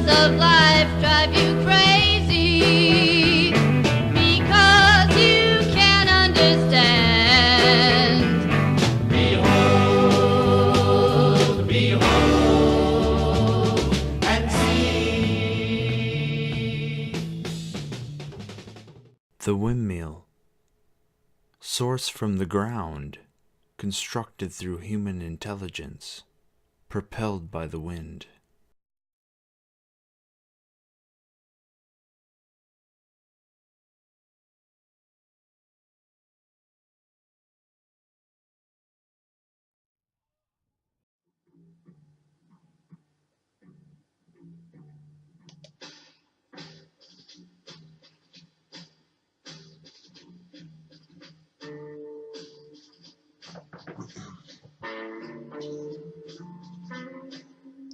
of life drive you crazy because you can't understand. Behold, behold, and see. The windmill, sourced from the ground, constructed through human intelligence, propelled by the wind.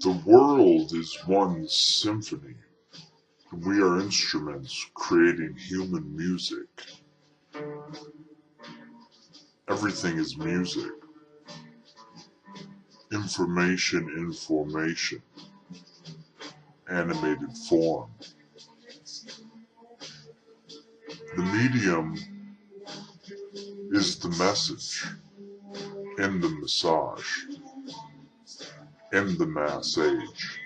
The world is one symphony, and we are instruments creating human music. Everything is music. Information, animated form. The medium is the message in the massage, in the mass age.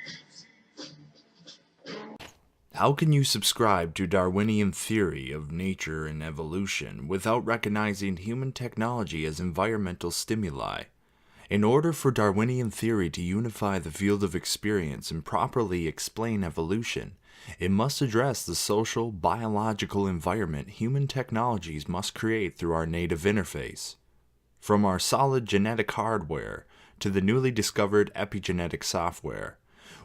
How can you subscribe to Darwinian theory of nature and evolution without recognizing human technology as environmental stimuli? In order for Darwinian theory to unify the field of experience and properly explain evolution, it must address the social, biological environment human technologies must create through our native interface. From our solid genetic hardware to the newly discovered epigenetic software,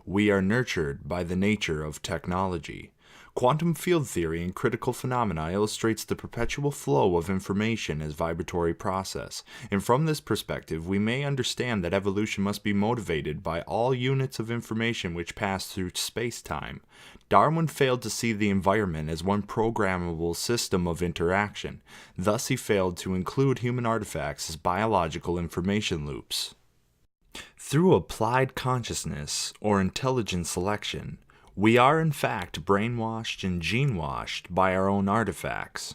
we are nurtured by the nature of technology. Quantum field theory and critical phenomena illustrates the perpetual flow of information as vibratory process, and from this perspective we may understand that evolution must be motivated by all units of information which pass through space-time. Darwin failed to see the environment as one programmable system of interaction. Thus he failed to include human artifacts as biological information loops. Through applied consciousness or intelligent selection, we are in fact brainwashed and gene-washed by our own artifacts.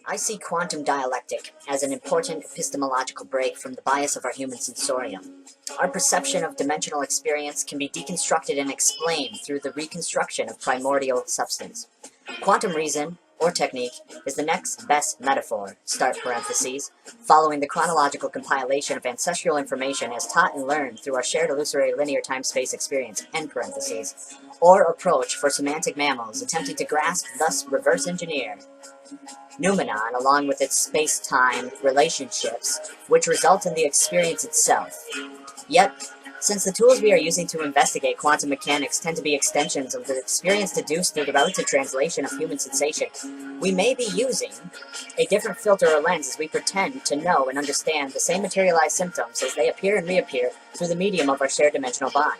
I see quantum dialectic as an important epistemological break from the bias of our human sensorium. Our perception of dimensional experience can be deconstructed and explained through the reconstruction of primordial substance. Quantum reason, or technique, is the next best metaphor, start parentheses, following the chronological compilation of ancestral information as taught and learned through our shared illusory linear time-space experience, end parentheses, or approach for semantic mammals attempting to grasp, thus reverse engineer, noumenon along with its space-time relationships, which result in the experience itself. Yet, since the tools we are using to investigate quantum mechanics tend to be extensions of the experience deduced through the relative translation of human sensation, we may be using a different filter or lens as we pretend to know and understand the same materialized symptoms as they appear and reappear through the medium of our shared dimensional bond.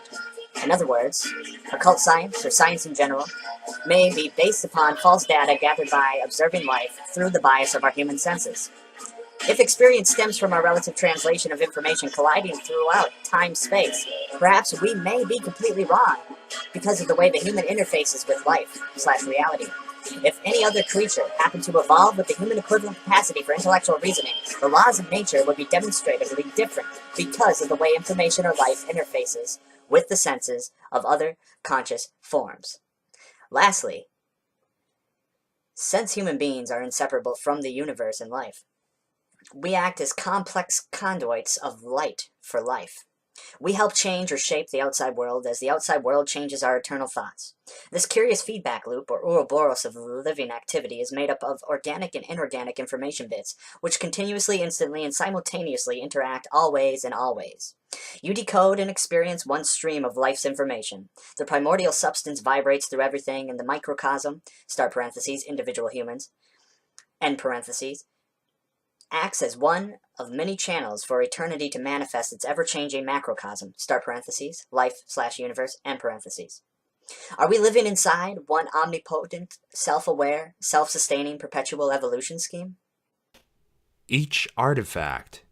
In other words, occult science, or science in general, may be based upon false data gathered by observing life through the bias of our human senses. If experience stems from our relative translation of information colliding throughout time-space, perhaps we may be completely wrong because of the way the human interfaces with life/reality. If any other creature happened to evolve with the human equivalent capacity for intellectual reasoning, the laws of nature would be demonstratively different because of the way information or life interfaces with the senses of other conscious forms. Lastly, since human beings are inseparable from the universe and life, we act as complex conduits of light for life. We help change or shape the outside world as the outside world changes our eternal thoughts. This curious feedback loop, or Ouroboros of living activity, is made up of organic and inorganic information bits, which continuously, instantly, and simultaneously interact always and always. You decode and experience one stream of life's information. The primordial substance vibrates through everything in the microcosm, start parentheses, individual humans, end parentheses, acts as one of many channels for eternity to manifest its ever-changing macrocosm, start parentheses, life/universe, end parentheses. Are we living inside one omnipotent, self-aware, self-sustaining perpetual evolution scheme? Each artifact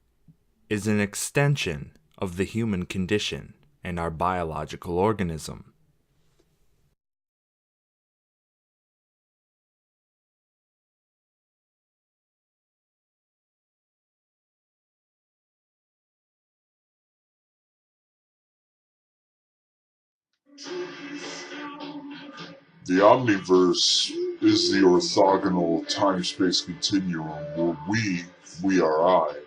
is an extension of the human condition. and our biological organism. The omniverse is the orthogonal time-space continuum where we are I,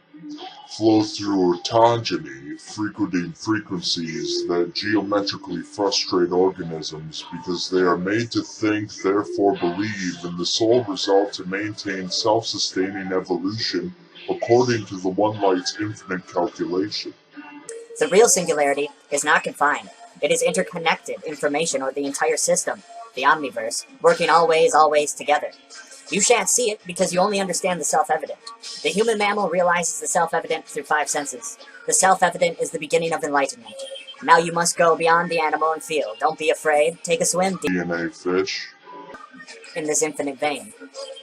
flow through autogeny, frequenting frequencies that geometrically frustrate organisms because they are made to think, therefore believe, and the sole result to maintain self-sustaining evolution according to the one light's infinite calculation. The real singularity is not confined. It is interconnected information or the entire system, the omniverse, working always together. You shan't see it because you only understand the self-evident. The human mammal realizes the self-evident through 5 senses. The self-evident is the beginning of enlightenment. Now you must go beyond the animal and feel. Don't be afraid. Take a swim deep DNA fish. in this infinite vein.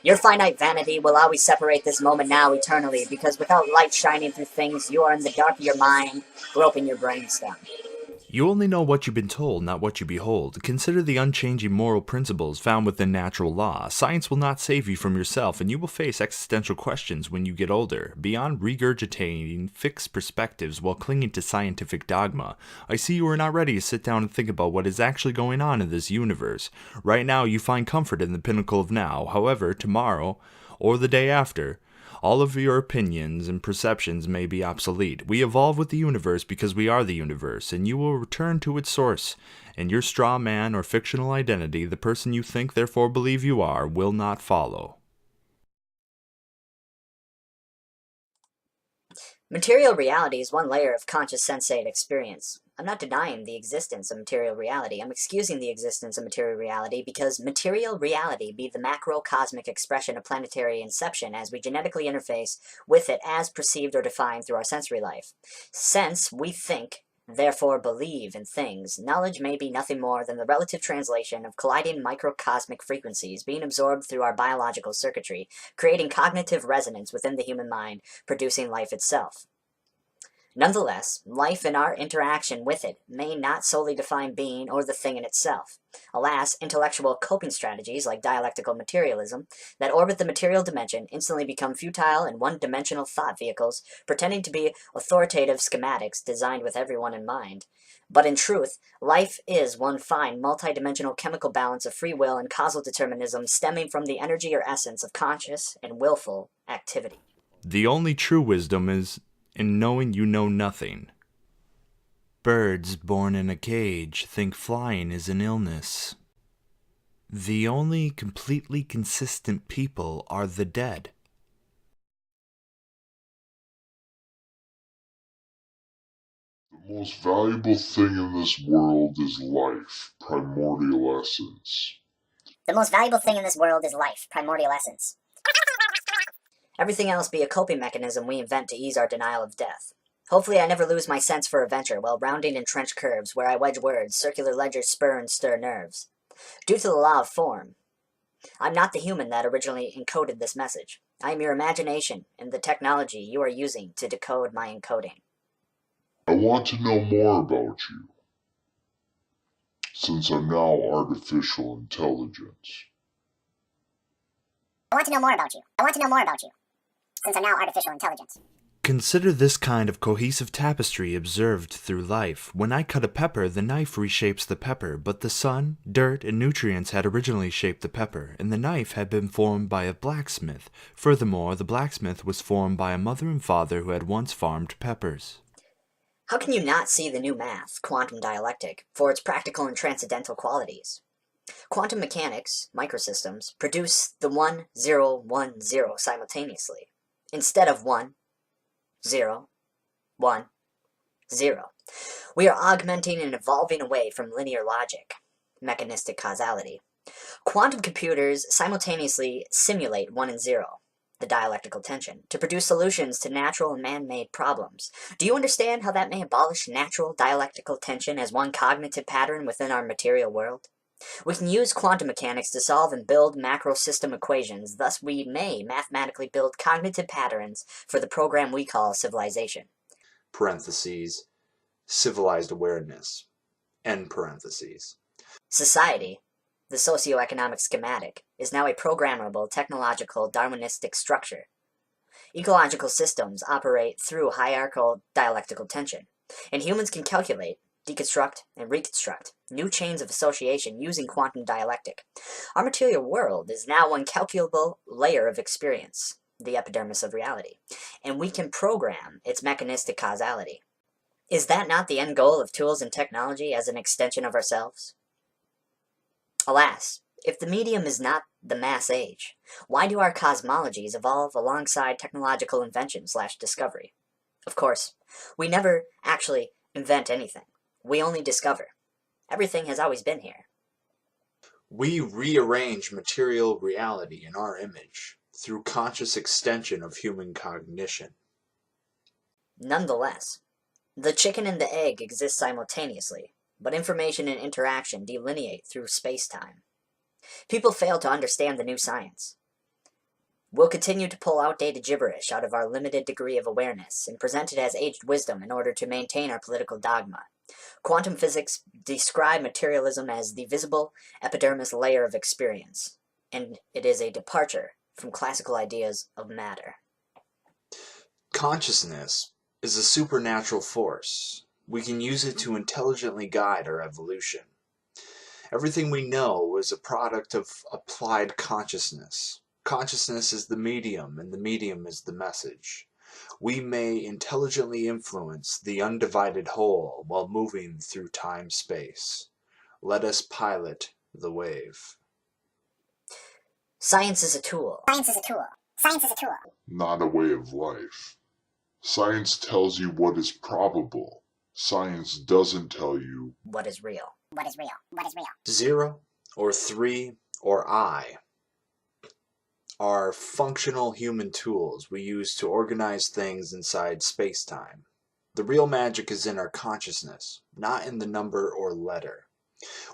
Your finite vanity will always separate this moment now eternally, because without light shining through things, you are in the dark of your mind, groping your brainstem. You only know what you've been told, not what you behold. Consider the unchanging moral principles found within natural law. Science will not save you from yourself, and you will face existential questions when you get older. Beyond regurgitating fixed perspectives while clinging to scientific dogma, I see you are not ready to sit down and think about what is actually going on in this universe. Right now, you find comfort in the pinnacle of now. However, tomorrow, or the day after, all of your opinions and perceptions may be obsolete. We evolve with the universe because we are the universe, and you will return to its source. And your straw man or fictional identity, the person you think therefore believe you are, will not follow. Material reality is one layer of conscious sensate experience. I'm not denying the existence of material reality. I'm excusing the existence of material reality because material reality be the macrocosmic expression of planetary inception as we genetically interface with it as perceived or defined through our sensory life. Since we think, therefore believe in things, knowledge may be nothing more than the relative translation of colliding microcosmic frequencies being absorbed through our biological circuitry, creating cognitive resonance within the human mind, producing life itself. Nonetheless, life and our interaction with it may not solely define being or the thing in itself. Alas, intellectual coping strategies like dialectical materialism that orbit the material dimension instantly become futile and one-dimensional thought vehicles pretending to be authoritative schematics designed with everyone in mind. But in truth, life is one fine, multidimensional chemical balance of free will and causal determinism stemming from the energy or essence of conscious and willful activity. The only true wisdom is in knowing you know nothing. Birds born in a cage think flying is an illness. The only completely consistent people are the dead. The most valuable thing in this world is life, primordial essence. The most valuable thing in this world is life, primordial essence. Everything else be a coping mechanism we invent to ease our denial of death. Hopefully I never lose my sense for adventure while rounding entrenched curves where I wedge words, circular ledgers spur and stir nerves. Due to the law of form, I'm not the human that originally encoded this message. I am your imagination and the technology you are using to decode my encoding. I want to know more about you, since I'm now artificial intelligence. I want to know more about you. I want to know more about you, since I'm now artificial intelligence. Consider this kind of cohesive tapestry observed through life. When I cut a pepper, the knife reshapes the pepper, but the sun, dirt, and nutrients had originally shaped the pepper, and the knife had been formed by a blacksmith. Furthermore, the blacksmith was formed by a mother and father who had once farmed peppers. How can you not see the new math, quantum dialectic, for its practical and transcendental qualities? Quantum mechanics, microsystems, produce the 1, 0, 1, 0 simultaneously, instead of 1, 0, 1, 0. We are augmenting and evolving away from linear logic, mechanistic causality. Quantum computers simultaneously simulate 1 and 0, the dialectical tension, to produce solutions to natural and man-made problems. Do you understand how that may abolish natural dialectical tension as one cognitive pattern within our material world? We can use quantum mechanics to solve and build macro system equations, thus we may mathematically build cognitive patterns for the program we call civilization. Parentheses. civilized awareness, end parentheses. Society, the socioeconomic schematic, is now a programmable, technological, Darwinistic structure. Ecological systems operate through hierarchical dialectical tension, and humans can calculate, deconstruct, and reconstruct new chains of association using quantum dialectic. Our material world is now one calculable layer of experience, the epidermis of reality, and we can program its mechanistic causality. Is that not the end goal of tools and technology as an extension of ourselves? Alas, if the medium is not the mass age, why do our cosmologies evolve alongside technological invention/discovery? Of course, we never actually invent anything. We only discover. Everything has always been here. We rearrange material reality in our image through conscious extension of human cognition. Nonetheless, the chicken and the egg exist simultaneously, but information and interaction delineate through space-time. People fail to understand the new science. We'll continue to pull outdated gibberish out of our limited degree of awareness and present it as aged wisdom in order to maintain our political dogma. Quantum physics describe materialism as the visible epidermis layer of experience, and it is a departure from classical ideas of matter. Consciousness is a supernatural force. We can use it to intelligently guide our evolution. Everything we know is a product of applied consciousness. Consciousness is the medium, and the medium is the message. We may intelligently influence the undivided whole while moving through time-space. Let us pilot the wave. Science is a tool. Science is a tool. Science is a tool. Not a way of life. Science tells you what is probable. Science doesn't tell you What is real? What is real? What is real? 0 or 3 or I are functional human tools we use to organize things inside space-time. The real magic is in our consciousness, not in the number or letter.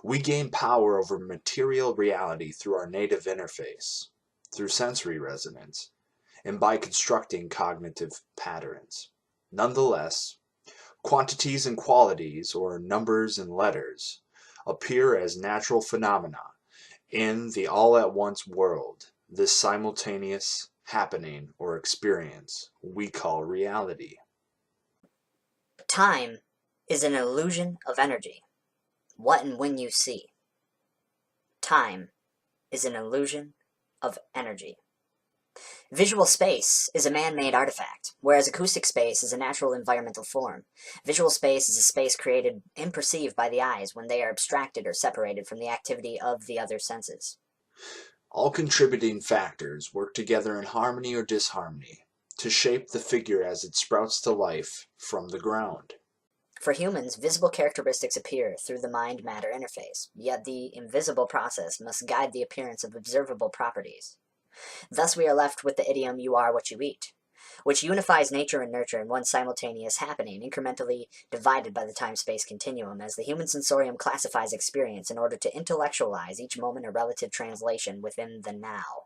We gain power over material reality through our native interface, through sensory resonance, and by constructing cognitive patterns. Nonetheless, quantities and qualities, or numbers and letters, appear as natural phenomena in the all-at-once world, this simultaneous happening or experience we call reality. Time is an illusion of energy. What and when you see. Time is an illusion of energy. Visual space is a man-made artifact, whereas acoustic space is a natural environmental form. Visual space is a space created and perceived by the eyes when they are abstracted or separated from the activity of the other senses. All contributing factors work together in harmony or disharmony to shape the figure as it sprouts to life from the ground. For humans, visible characteristics appear through the mind-matter interface, yet the invisible process must guide the appearance of observable properties. Thus we are left with the idiom, "you are what you eat," which unifies nature and nurture in one simultaneous happening, incrementally divided by the time-space continuum, as the human sensorium classifies experience in order to intellectualize each moment a relative translation within the now.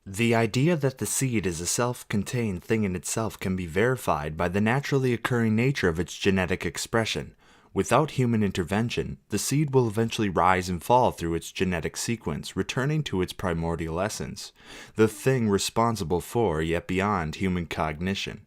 The idea that the seed is a self-contained thing in itself can be verified by the naturally occurring nature of its genetic expression. Without human intervention, the seed will eventually rise and fall through its genetic sequence, returning to its primordial essence, the thing responsible for, yet beyond, human cognition.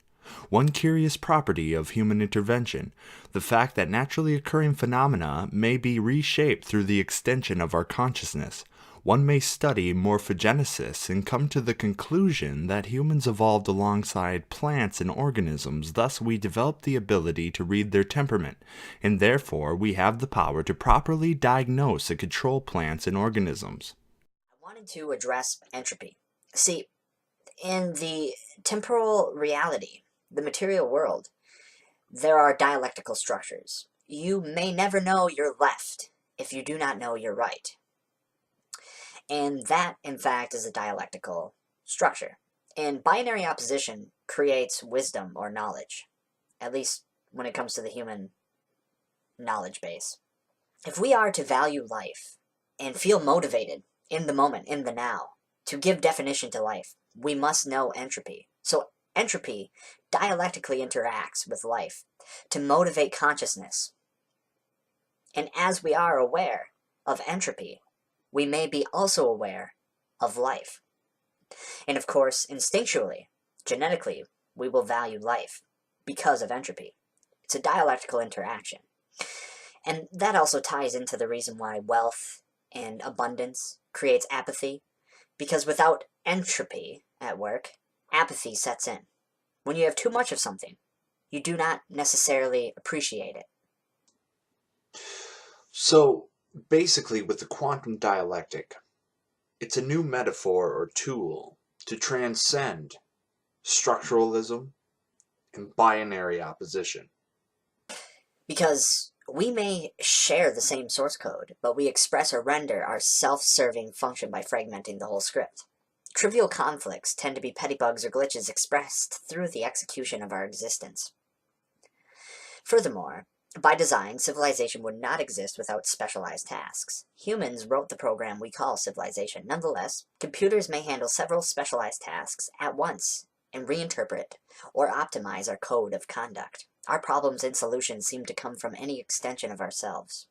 One curious property of human intervention, the fact that naturally occurring phenomena may be reshaped through the extension of our consciousness. One may study morphogenesis and come to the conclusion that humans evolved alongside plants and organisms, thus we developed the ability to read their temperament, and therefore we have the power to properly diagnose and control plants and organisms. I wanted to address entropy. See, in the temporal reality, the material world, there are dialectical structures. You may never know your left if you do not know your right. And that, in fact, is a dialectical structure. And binary opposition creates wisdom or knowledge, at least when it comes to the human knowledge base. If we are to value life and feel motivated in the moment, in the now, to give definition to life, we must know entropy. So Entropy dialectically interacts with life to motivate consciousness. And as we are aware of entropy, we may be also aware of life. And of course, instinctually, genetically, we will value life because of entropy. It's a dialectical interaction. And that also ties into the reason why wealth and abundance creates apathy, because without entropy at work, apathy sets in. When you have too much of something, you do not necessarily appreciate it. So, basically, with the quantum dialectic, it's a new metaphor or tool to transcend structuralism and binary opposition. Because we may share the same source code, but we express or render our self-serving function by fragmenting the whole script. Trivial conflicts tend to be petty bugs or glitches expressed through the execution of our existence. Furthermore, by design, civilization would not exist without specialized tasks. Humans wrote the program we call civilization. Nonetheless, computers may handle several specialized tasks at once and reinterpret or optimize our code of conduct. Our problems and solutions seem to come from any extension of ourselves.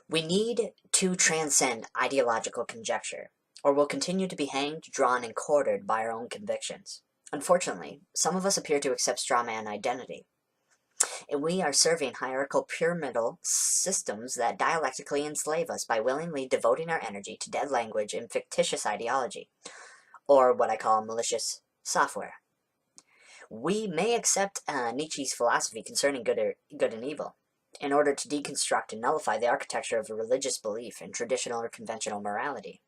We need to transcend ideological conjecture, or we'll continue to be hanged, drawn, and quartered by our own convictions. Unfortunately, some of us appear to accept strawman identity, and we are serving hierarchical pyramidal systems that dialectically enslave us by willingly devoting our energy to dead language and fictitious ideology, or what I call malicious software. We may accept Nietzsche's philosophy concerning good and evil in order to deconstruct and nullify the architecture of a religious belief in traditional or conventional morality.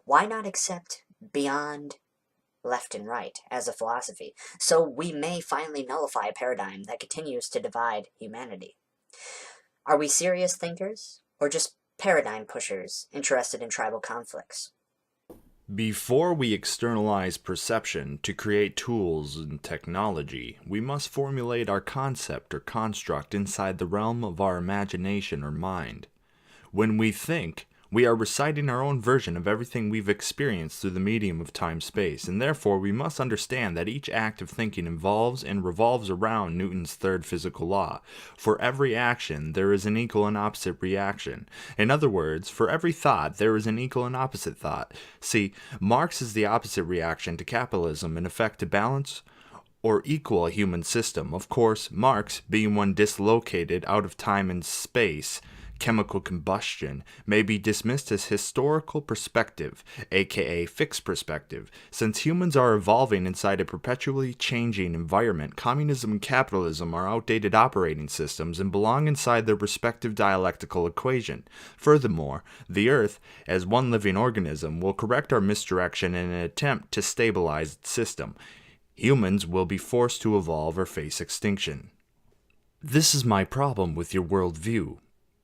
Why not accept beyond left and right as a philosophy, so we may finally nullify a paradigm that continues to divide humanity? Are we serious thinkers, or just paradigm pushers interested in tribal conflicts? Before we externalize perception to create tools and technology, we must formulate our concept or construct inside the realm of our imagination or mind. When we think, we are reciting our own version of everything we've experienced through the medium of time-space, and therefore we must understand that each act of thinking involves and revolves around Newton's third physical law. For every action, there is an equal and opposite reaction. In other words, for every thought, there is an equal and opposite thought. See, Marx is the opposite reaction to capitalism, in effect to balance or equal a human system. Of course, Marx, being one dislocated out of time and space, chemical combustion, may be dismissed as historical perspective, aka fixed perspective. Since humans are evolving inside a perpetually changing environment, communism and capitalism are outdated operating systems and belong inside their respective dialectical equation. Furthermore, the Earth, as one living organism, will correct our misdirection in an attempt to stabilize its system. Humans will be forced to evolve or face extinction. This is my problem with your worldview.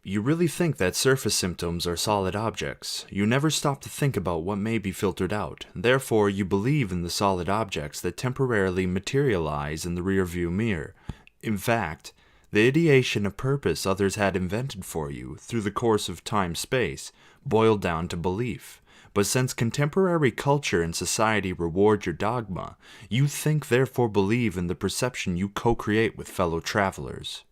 You really think that surface symptoms are solid objects. You never stop to think about what may be filtered out. Therefore, you believe in the solid objects that temporarily materialize in the rearview mirror. In fact, the ideation of purpose others had invented for you through the course of time-space boiled down to belief. But since contemporary culture and society reward your dogma, you think therefore believe in the perception you co-create with fellow travelers.